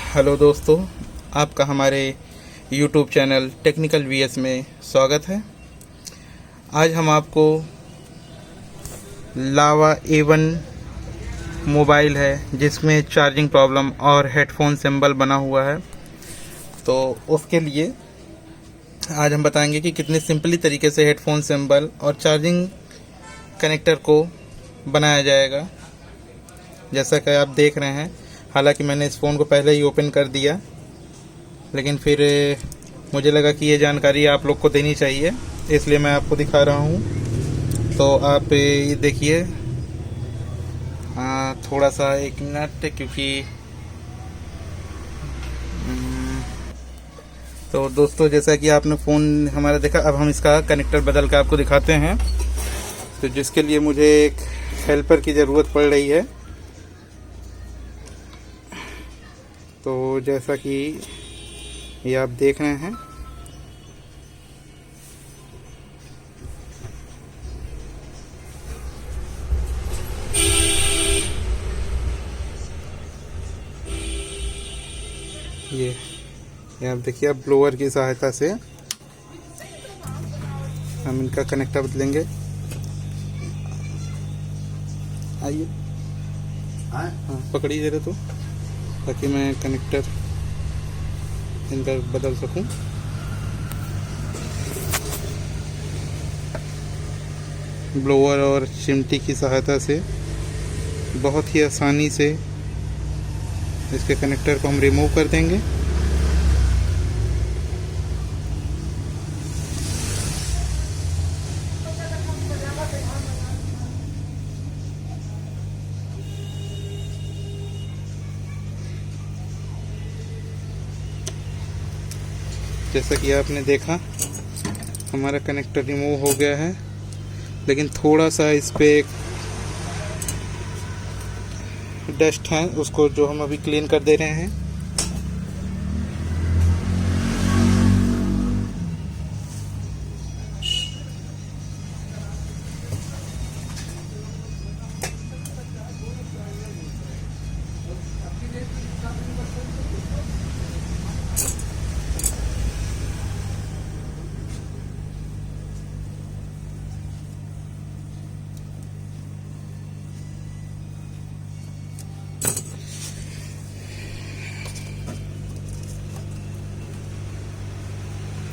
Hello दोस्तों, आपका हमारे YouTube चैनल टेक्निकल वीएस में स्वागत है। आज हम आपको लावा A1 मोबाइल है जिसमें चार्जिंग प्रॉब्लम और हेडफोन सिंबल बना हुआ है, तो उसके लिए आज हम बताएंगे कि कितने सिंपली तरीके से हेडफोन सिंबल और चार्जिंग कनेक्टर को बनाया जाएगा। जैसा कि आप देख रहे हैं, हालांकि मैंने इस फ़ोन को पहले ही ओपन कर दिया, लेकिन फिर मुझे लगा कि ये जानकारी आप लोग को देनी चाहिए, इसलिए मैं आपको दिखा रहा हूँ। तो आप ये देखिए, थोड़ा सा 1 मिनट, क्योंकि तो दोस्तों जैसा कि आपने फ़ोन हमारा देखा, अब हम इसका कनेक्टर बदल कर आपको दिखाते हैं। तो जिसके लिए मुझे एक हेल्पर की ज़रूरत पड़ रही है। तो जैसा कि ये आप देख रहे हैं, ये आप देखिए, अब ब्लोअर की सहायता से हम इनका कनेक्टर बदलेंगे। आइए, हाँ पकड़िए जरा, तो ताकि मैं कनेक्टर इनका बदल सकूं। ब्लोअर और चिमटी की सहायता से बहुत ही आसानी से इसके कनेक्टर को हम रिमूव कर देंगे। जैसा कि आपने देखा, हमारा कनेक्टर रिमूव हो गया है, लेकिन थोड़ा सा इस पे एक डस्ट है, उसको जो हम अभी क्लीन कर दे रहे हैं।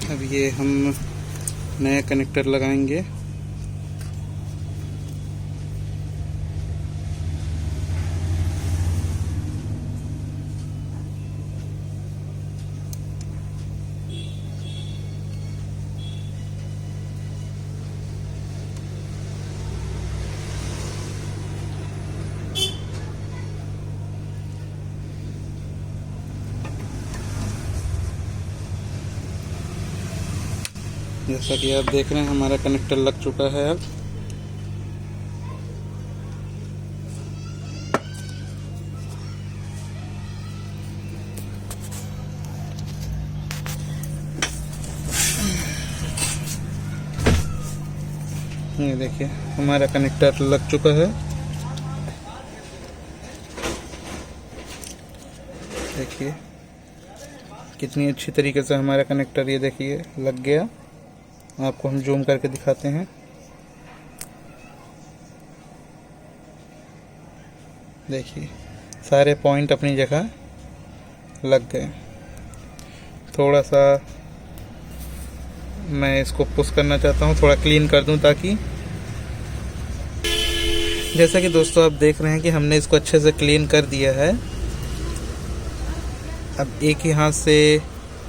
अब ये हम नया कनेक्टर लगाएंगे। जैसा कि आप देख रहे हैं, हमारा कनेक्टर लग चुका है। अब ये देखिए, हमारा कनेक्टर लग चुका है। देखिए कितनी अच्छी तरीके से हमारा कनेक्टर, ये देखिए, लग गया। आपको हम जूम करके दिखाते हैं। देखिए, सारे पॉइंट अपनी जगह लग गए। थोड़ा सा मैं इसको पुश करना चाहता हूँ, थोड़ा क्लीन कर दूँ, ताकि जैसा कि दोस्तों आप देख रहे हैं कि हमने इसको अच्छे से क्लीन कर दिया है। अब एक ही हाथ से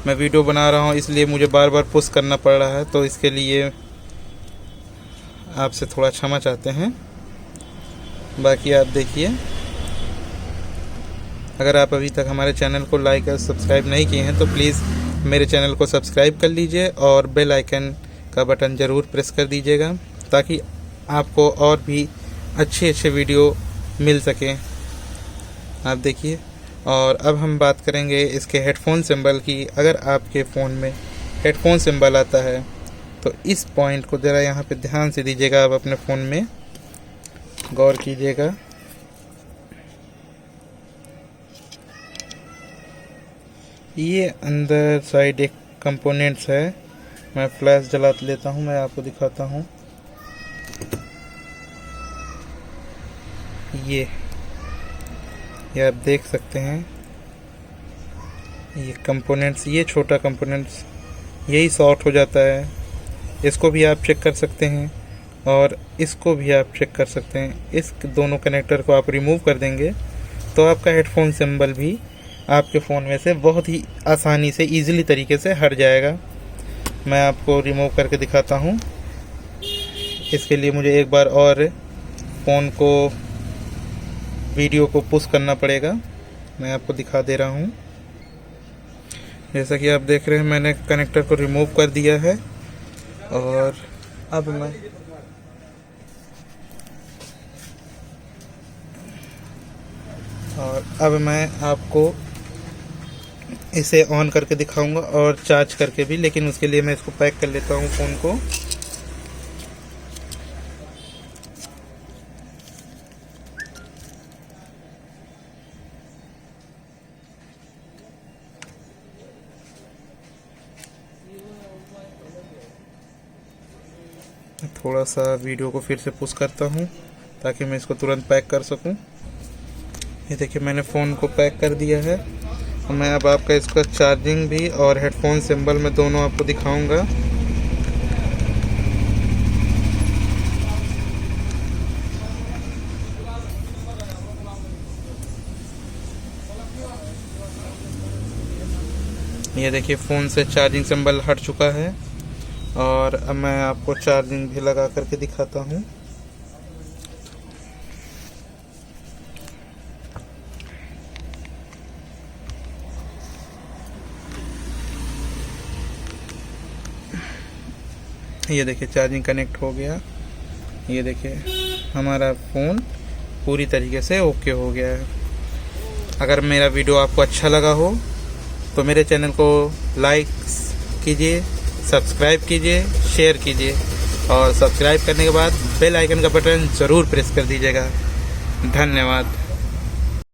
मैं वीडियो बना रहा हूँ, इसलिए मुझे बार बार पुश करना पड़ रहा है, तो इसके लिए आपसे थोड़ा क्षमा चाहते हैं। बाकी आप देखिए, अगर आप अभी तक हमारे चैनल को लाइक और सब्सक्राइब नहीं किए हैं तो प्लीज़ मेरे चैनल को सब्सक्राइब कर लीजिए और बेल आइकन का बटन ज़रूर प्रेस कर दीजिएगा, ताकि आपको और भी अच्छे अच्छे वीडियो मिल सकें। आप देखिए, और अब हम बात करेंगे इसके हेडफोन सिंबल की। अगर आपके फ़ोन में हेडफोन सिंबल आता है तो इस पॉइंट को ज़रा यहाँ पे ध्यान से दीजिएगा। आप अपने फ़ोन में गौर कीजिएगा। ये अंदर साइड एक कंपोनेंट्स है। मैं फ्लैश जला लेता हूँ, मैं आपको दिखाता हूँ। ये आप देख सकते हैं, ये कंपोनेंट्स, ये छोटा कंपोनेंट्स यही शॉर्ट हो जाता है। इसको भी आप चेक कर सकते हैं और इसको भी आप चेक कर सकते हैं। इस दोनों कनेक्टर को आप रिमूव कर देंगे तो आपका हेडफोन सिंबल भी आपके फ़ोन में से बहुत ही आसानी से ईज़िली तरीके से हट जाएगा। मैं आपको रिमूव करके दिखाता हूँ। इसके लिए मुझे एक बार और फ़ोन को, वीडियो को पुश करना पड़ेगा। मैं आपको दिखा दे रहा हूँ। जैसा कि आप देख रहे हैं, मैंने कनेक्टर को रिमूव कर दिया है और अब मैं आपको इसे ऑन करके दिखाऊंगा और चार्ज करके भी, लेकिन उसके लिए मैं इसको पैक कर लेता हूँ फ़ोन को। थोड़ा सा वीडियो को फिर से पुश करता हूँ ताकि मैं इसको तुरंत पैक कर सकूँ। ये देखिए, मैंने फ़ोन को पैक कर दिया है। मैं अब आपका इसका चार्जिंग भी और हेडफोन सिंबल में दोनों आपको दिखाऊंगा। ये देखिए, फ़ोन से चार्जिंग सिंबल हट चुका है और अब मैं आपको चार्जिंग भी लगा करके दिखाता हूँ। ये देखिए, चार्जिंग कनेक्ट हो गया। ये देखिए, हमारा फ़ोन पूरी तरीके से ओके हो गया है। अगर मेरा वीडियो आपको अच्छा लगा हो तो मेरे चैनल को लाइक कीजिए, सब्सक्राइब कीजिए, शेयर कीजिए और सब्सक्राइब करने के बाद बेल आइकन का बटन ज़रूर प्रेस कर दीजिएगा। धन्यवाद।